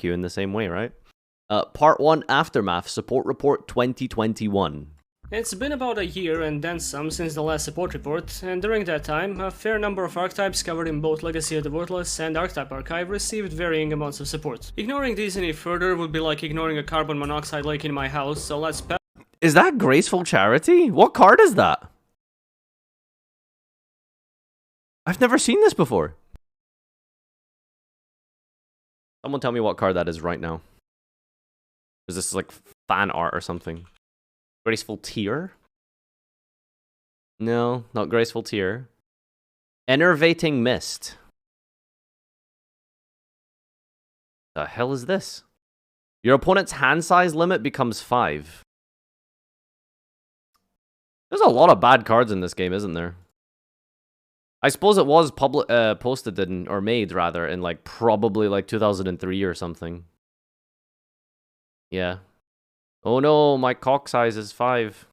FAQ in the same way, right? Part 1 Aftermath Support Report 2021. It's been about a year and then some since the last support report, and during that time, a fair number of archetypes covered in both Legacy of the Worthless and Archetype Archive received varying amounts of support. Ignoring these any further would be like ignoring a carbon monoxide lake in my house, so let's Is that Graceful Charity? What card is that? I've never seen this before. Someone tell me what card that is right now. Is this like fan art or something? Graceful Tear? No, not Graceful Tear. Enervating Mist. The hell is this? Your opponent's hand size limit becomes 5. There's a lot of bad cards in this game, isn't there? I suppose it was posted in, or made rather, in like probably like 2003 or something. Yeah. Oh no, my cock size is 5.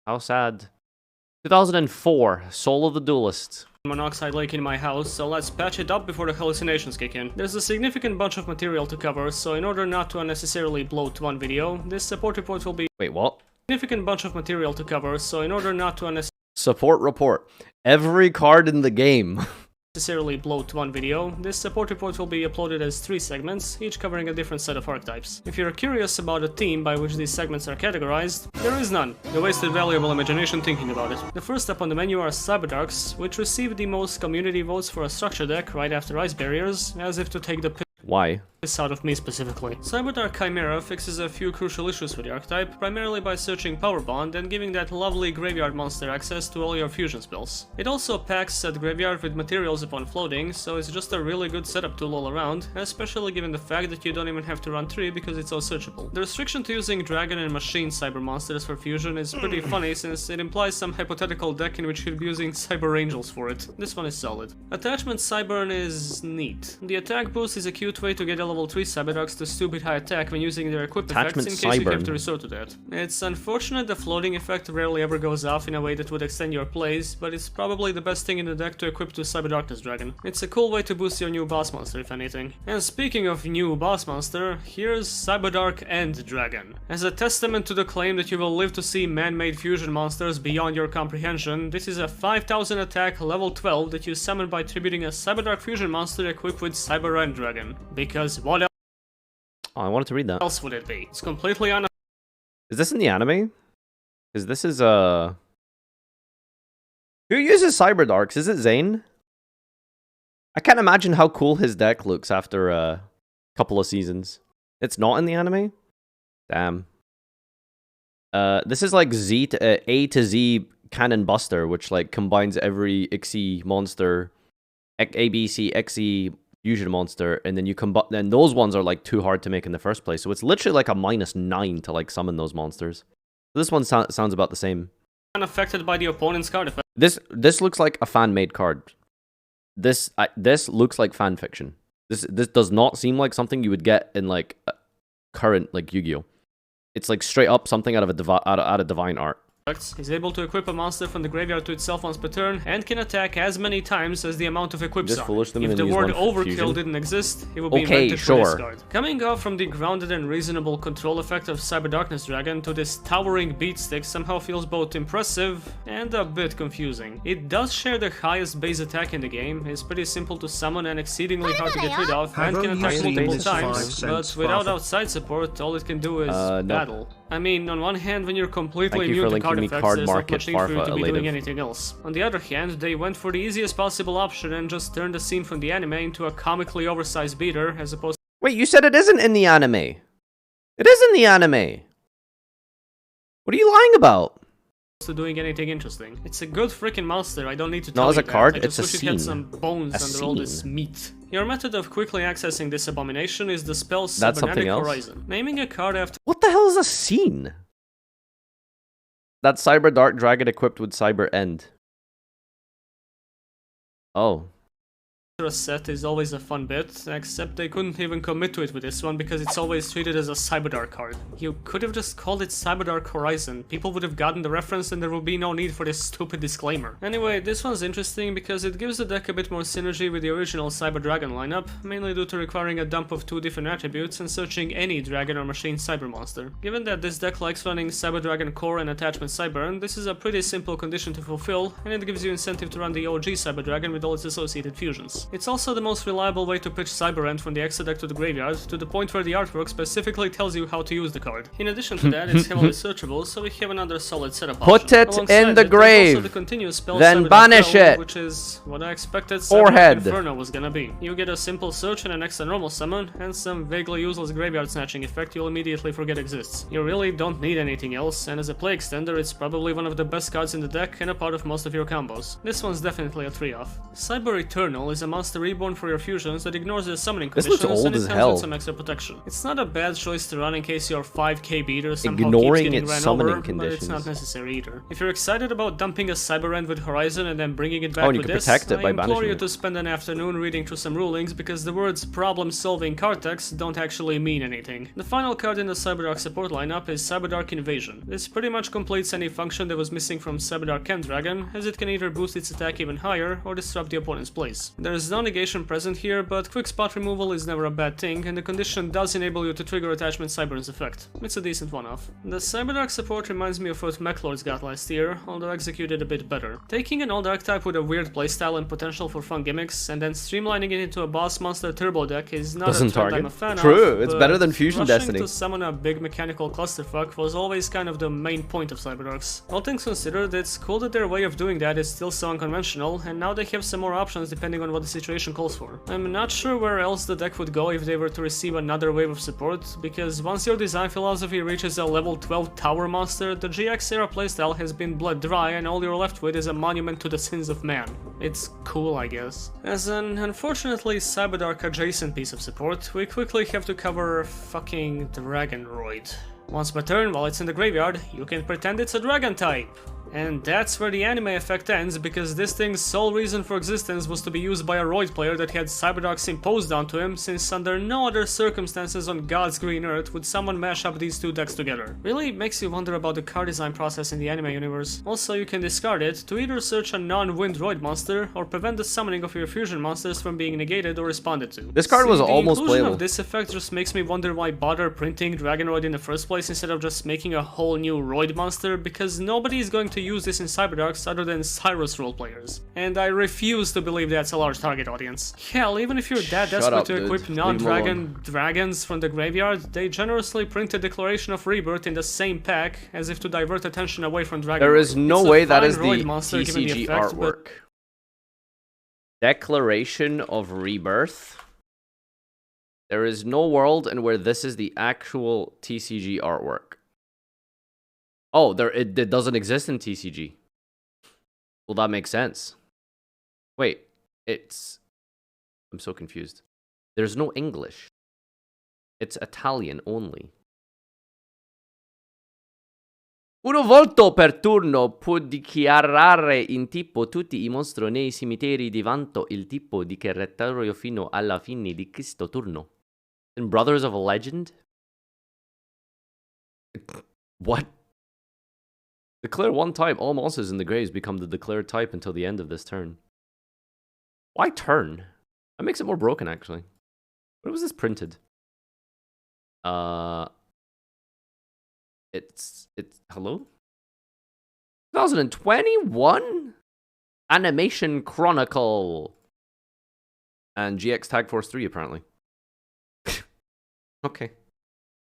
How sad. 2004, Soul of the Duelist. Monoxide lake in my house, so let's patch it up before the hallucinations kick in. There's a significant bunch of material to cover, so in order not to unnecessarily bloat one video, this support report will be... Wait, what? Significant bunch of material to cover, so in order not to unnecessarily... Support report. Every card in the game. necessarily bloat one video, this support report will be uploaded as 3 segments, each covering a different set of archetypes. If you're curious about the theme by which these segments are categorized, there is none. You wasted valuable imagination thinking about it. The first up on the menu are CYBERDARKs, which received the most community votes for a structure deck right after Ice Barriers, as if to take the piss Why? out of me specifically. CYBERDARK CHIMERA fixes a few crucial issues for the archetype, primarily by searching Power Bond and giving that lovely graveyard monster access to all your fusion spells. It also packs said graveyard with materials upon floating, so it's just a really good setup tool all around, especially given the fact that you don't even have to run 3 because it's all searchable. The restriction to using dragon and machine cyber monsters for fusion is pretty funny since it implies some hypothetical deck in which you'd be using cyber angels for it. This one is solid. Attachment CYBERN is neat. The attack boost is a cute way to get a level 3 CYBERDARKs to stupid high attack when using their equip effects in case you have to resort to that. It's unfortunate the floating effect rarely ever goes off in a way that would extend your plays, but it's probably the best thing in the deck to equip to CyberDarkness Dragon. It's a cool way to boost your new boss monster if anything. And speaking of new boss monster, here's CyberDark End Dragon. As a testament to the claim that you will live to see man-made fusion monsters beyond your comprehension, this is a 5000 attack level 12 that you summon by tributing a CyberDark fusion monster equipped with Cyber End Dragon. Because what else? Oh, I wanted to read that. Else would it be? It's completely Is this in the anime? Because this is Who uses CyberDarks? Is it Zane? I can't imagine how cool his deck looks after a couple of seasons. It's not in the anime? Damn. This is like A to Z Cannon Buster, which like combines every XE monster, ABC, XE fusion monster, and then you combine. Then those ones are like too hard to make in the first place. So it's literally like a -9 to like summon those monsters. This one sounds about the same. unaffected by the opponent's card effect. This looks like a fan-made card. This looks like fan fiction. This does not seem like something you would get in like current like Yu-Gi-Oh. It's like straight up something out of Divine Art. Is able to equip a monster from the graveyard to itself once per turn and can attack as many times as the amount of equips are. If the word overkill didn't exist, it would be invented for this card. Coming off from the grounded and reasonable control effect of CyberDarkness Dragon to this towering beatstick somehow feels both impressive and a bit confusing. It does share the highest base attack in the game, is pretty simple to summon and exceedingly hard to get rid of, and can attack multiple times, but without outside support, all it can do is battle. I mean, on one hand, when you're completely immune to card effects, there's not much need for you to be doing anything else. On the other hand, they went for the easiest possible option and just turned the scene from the anime into a comically oversized beater, as opposed to— Wait, you said it isn't in the anime. It is in the anime. What are you lying about? to doing anything interesting. It's a good freaking monster, I don't need to tell you as a card, that. I just it's wish a it had scene. some bones under all this meat. Your method of quickly accessing this abomination is the spell That's something Cybernetic else? Horizon. Naming a card after What the hell is a scene? That CyberDark Dragon equipped with Cyber End. Oh. set is always a fun bit, except they couldn't even commit to it with this one because it's always treated as a CYBERDARK card. You could have just called it CYBERDARK Horizon, people would have gotten the reference and there would be no need for this stupid disclaimer. Anyway, this one's interesting because it gives the deck a bit more synergy with the original CyberDragon lineup, mainly due to requiring a dump of 2 different attributes and searching any dragon or machine cyber monster. Given that this deck likes running CyberDragon Core and attachment CYBERN, this is a pretty simple condition to fulfill, and it gives you incentive to run the OG CyberDragon with all its associated fusions. It's also the most reliable way to pitch CYBERN from the extra deck to the graveyard, to the point where the artwork specifically tells you how to use the card. In addition to that, it's heavily searchable, so we have another solid setup Put option. it in the grave, the continuous spell then banish it, which is what I expected Forehead Inferno was gonna be. You get a simple search and an extra normal summon, and some vaguely useless graveyard snatching effect you'll immediately forget exists. You really don't need anything else, and as a play extender, it's probably one of the best cards in the deck and a part of most of your combos. This one's definitely a 3-off. Cyber Eternal is a monster reborn for your fusions that ignores the summoning conditions and it comes with some extra protection. It's not a bad choice to run in case your 5k beater somehow ignoring keeps getting its ran summoning over, conditions. but it's not necessary either. If you're excited about dumping a CyberEnd with Horizon and then bringing it back and you with can this, protect it I by implore banishing you it. to spend an afternoon reading through some rulings because the words problem-solving card text don't actually mean anything. The final card in the CyberDark support lineup is CyberDark Invasion. This pretty much completes any function that was missing from CyberDark Dragon, as it can either boost its attack even higher or disrupt the opponent's plays. There is no negation present here, but quick spot removal is never a bad thing, and the condition does enable you to trigger attachment CYBERN's effect. It's a decent one-off. The CyberDark support reminds me of what Mechlords got last year, although executed a bit better. Taking an old archetype with a weird playstyle and potential for fun gimmicks, and then streamlining it into a boss monster turbo deck is not a trend I'm a fan of. True, it's better than Fusion Destiny. To summon a big mechanical clusterfuck was always kind of the main point of CyberDarks. All things considered, it's cool that their way of doing that is still so unconventional, and now they have some more options depending on what the situation calls for. I'm not sure where else the deck would go if they were to receive another wave of support, because once your design philosophy reaches a level 12 tower monster, the GX era playstyle has been bled dry and all you're left with is a monument to the sins of man. It's cool, I guess. As an unfortunately CyberDark adjacent piece of support, we quickly have to cover fucking Dragonroid. Once per turn, while it's in the graveyard, you can pretend it's a dragon type. And that's where the anime effect ends, because this thing's sole reason for existence was to be used by a Roid player that had CyberDarks imposed onto him, since under no other circumstances on God's green earth would someone mash up these two decks together. Really makes you wonder about the card design process in the anime universe. Also, you can discard it to either search a non-wind Roid monster, or prevent the summoning of your fusion monsters from being negated or responded to. This card was almost The inclusion playable. of this effect just makes me wonder why bother printing Dragonroid in the first place instead of just making a whole new Roid monster, because nobody is going to use this in CyberDarks other than Cyrus roleplayers. And I refuse to believe that's a large target audience. Hell, even if you're that desperate to equip non-dragon dragons from the graveyard, they generously print a Declaration of Rebirth in the same pack, as if to divert attention away from Dragon. There is no way that is the monster, TCG artwork. Declaration of Rebirth. There is no world in where this is the actual TCG artwork. Oh, it doesn't exist in TCG. Well, that makes sense. Wait, I'm so confused. There's no English. It's Italian only. Uno volto per turno può dichiarare in tipo tutti I mostri nei cimiteri di vanto il tipo di territorio fino alla fine di questo turno. In Brothers of a Legend? What? Declare one type. All monsters in the graves become the declared type until the end of this turn. Why turn? That makes it more broken, actually. When was this printed? It's hello? 2021? Animation Chronicle. And GX Tag Force 3, apparently. Okay.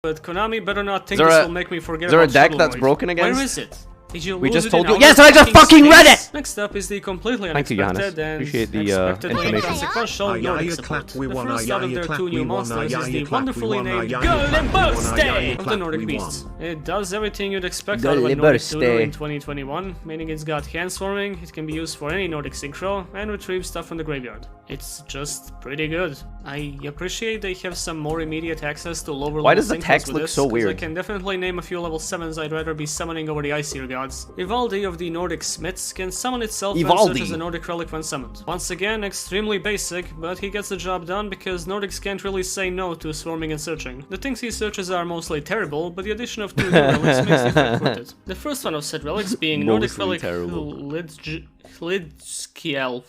But Konami better not think this will make me forget about Is there a deck Shuttle that's Void. broken against? Where is it? Did you We lose just it told in you. outer Yes, I just fucking read it! Next up is the completely Thank you, unexpected Giannis. and Appreciate the expectedly information. inconsequential Nordic support. The first out of their two new monsters is the wonderfully named Golden Burste of the Nordic Beasts. It does everything you'd expect out of a Nordic Tutor in 2021, meaning it's got hand swarming, it can be used for any Nordic synchro, and retrieve stuff from the graveyard. It's just pretty good. I appreciate they have some more immediate access to lower level Why does the synchros text with look this, so 'cause weird? I can definitely name a few level 7s I'd rather be summoning over the Icier gods. Ivaldi of the Nordic Smiths can summon itself and Ivaldi. search as a Nordic relic when summoned. Once again, extremely basic, but he gets the job done because Nordics can't really say no to swarming and searching. The things he searches are mostly terrible, but the addition of 2 new relics makes the effect worth it. The first one of said relics being Nordic relic Lidskielf.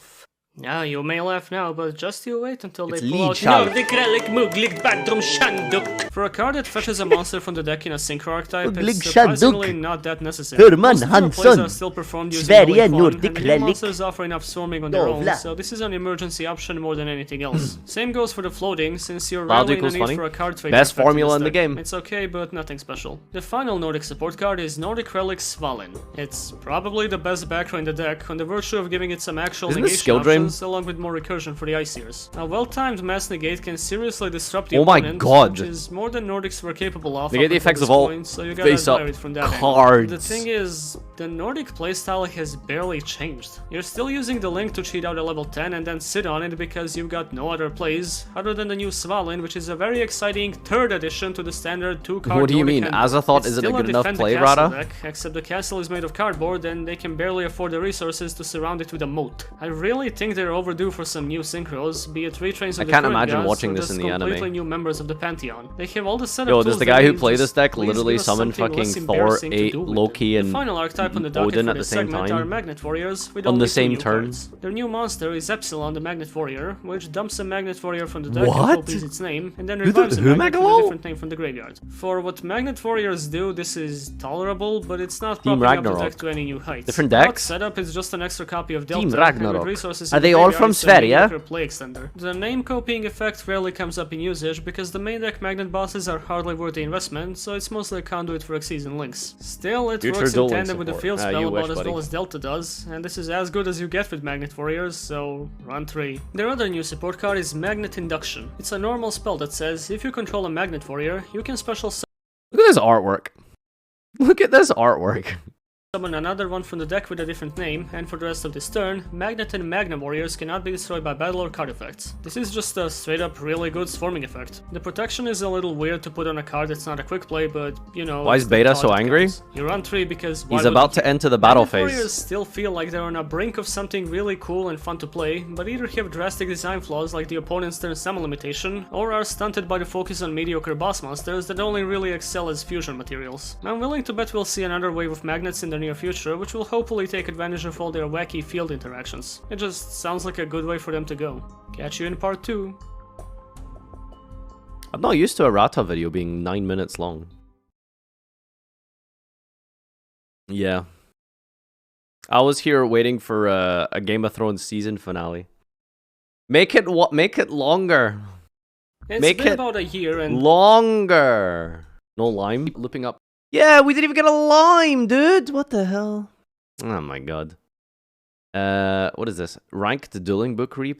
Now you may laugh now, but just you wait until they pull out Nordic relic Muglig Badrum Shanduk. For a card that fetches a monster from the deck in a synchro archetype, it's surprisingly not that necessary. Most of the plays are still performed using Relic One, and the new monsters offer enough swarming on their own, so this is an emergency option more than anything else. Same goes for the floating, since you're rarely in a need for a card trade. Best formula in the game. It's okay, but nothing special. The final Nordic support card is Nordic Relic SVALINN. It's probably the best backer in the deck, on the virtue of giving it some actual negation options, along with more recursion for the Iceers. A well-timed mass negate can seriously disrupt the opponent, which is more than Nordics were capable of. Negate the effects of all so you gotta admire it from that cards. The thing is, the Nordic playstyle has barely changed. You're still using the link to cheat out a level 10 and then sit on it because you've got no other plays other than the new SVALINN, which is a very exciting 3rd addition to the standard 2-card. What do you mean? Azathoth isn't a good enough play, Rada? Except the castle is made of cardboard and they can barely afford the resources to surround it with a moat. I really think they're overdue for some new synchros, be it retrains of the current gods, watching this in the completely anime. New members of the Pantheon. They have all the setup Yo, does tools the guy who need, played this deck please literally give us summon something fucking less Thor, embarrassing to 8, do with Loki, it. and The final archetype on the docket Odin for at the this same segment time? are Magnet Warriors with On only the same 2 new turn? cards. Their new monster is Epsilon, the Magnet Warrior, which dumps a Magnet Warrior from the deck What? and copies its name, and then revives a Magnet with a different name from the graveyard. For what Magnet Warriors do, this is tolerable, but it's not propping up the deck to any new heights. Different decks? Setup is just an extra copy of Delta, Team Ragnarok. and with resources Are they all from Sverige? Play extender. The name copying effect rarely comes up in usage because the main deck magnet bosses are hardly worth the investment, so it's mostly a conduit for X-Season links. Still, it works in tandem with the field spell about as well as Delta does, and this is as good as you get with Magnet Warriors, so run 3. Their other new support card is Magnet Induction. It's a normal spell that says, if you control a Magnet Warrior, you can special Look at this artwork. Look at this artwork. summon another one from the deck with a different name, and for the rest of this turn, Magnet and Magna Warriors cannot be destroyed by battle or card effects. This is just a straight up really good swarming effect. The protection is a little weird to put on a card that's not a quick play, but you know... Why is Beta so angry? You run 3 because... He's about to enter the battle phase. Warriors still feel like they're on a brink of something really cool and fun to play, but either have drastic design flaws like the opponent's turn summon limitation, or are stunted by the focus on mediocre boss monsters that only really excel as fusion materials. I'm willing to bet we'll see another wave of magnets in the near future, which will hopefully take advantage of all their wacky field interactions. It just sounds like a good way for them to go. Catch you in part 2. I'm not used to a Rata video being 9 minutes long. Yeah. I was here waiting for a Game of Thrones season finale. Make it longer. It's been about a year and... Longer. No lime? Looping up. Yeah, we didn't even get a lime, dude! What the hell? Oh my god. What is this? Ranked Dueling Book Reap?